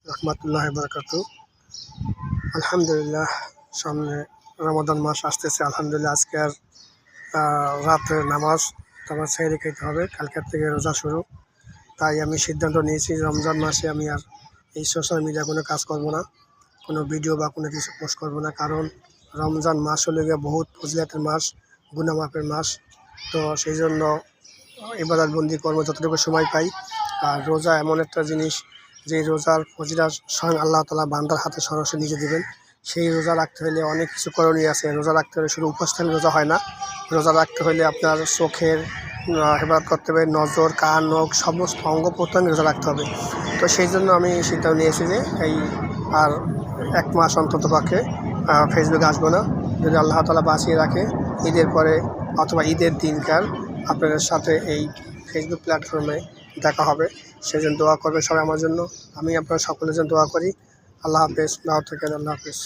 রহমতুল্লাহ বারাকাতু। আলহামদুলিল্লাহ, সামনে রমাদান মাস আসতেছে। আলহামদুলিল্লাহ, আজকে আর রাতের নামাজ তোমার সেহরি খাইতে হবে। কালকের থেকে রোজা শুরু। তাই আমি সিদ্ধান্ত নিয়েছি রমজান মাসে আমি আর এই সোশ্যাল মিডিয়া কোনো কাজ করব না, কোনো ভিডিও বা কোনো কিছু পোস্ট করব না। কারণ রমজান মাস হলে গিয়ে বহুত ফজিলাতের মাস, গুনাহ মাফের মাস। তো সেই জন্য ইবাদতবন্দি করবো যতটুকু সময় পাই। আর রোজা এমন একটা জিনিস, যে রোজার ফজিলত স্বয়ং আল্লাহ তাআলা বান্দার হাতে সরাসরি নিজে দেবেন। সেই রোজা রাখতে হলে অনেক কিছু করণীয় আছে। রোজা রাখতে হলে শুধু উপোস থাকলে রোজা হয় না। রোজা রাখতে হলে আপনার চোখের হেফাজত করতে হবে, নজর, কান, নখ সমস্ত অঙ্গ প্রত্যঙ্গে রোজা রাখতে হবে। তো সেই জন্য আমি সিদ্ধান্ত নিয়েছি যে এই আর 1 মাস অন্তত পক্ষে ফেসবুকে আসবো না। যদি আল্লাহ তাআলা বাঁচিয়ে রাখে, ঈদের পরে অথবা ঈদের দিনকার আপনাদের সাথে এই ফেসবুক প্ল্যাটফর্মে দেখা হবে। সেজন্য দোয়া করবেন সবাই আমার জন্য। আমি আপনারা সকলের জন্য দোয়া করি। আল্লাহ হাফেজ। ভালো থাকেন। আল্লাহ হাফেজ।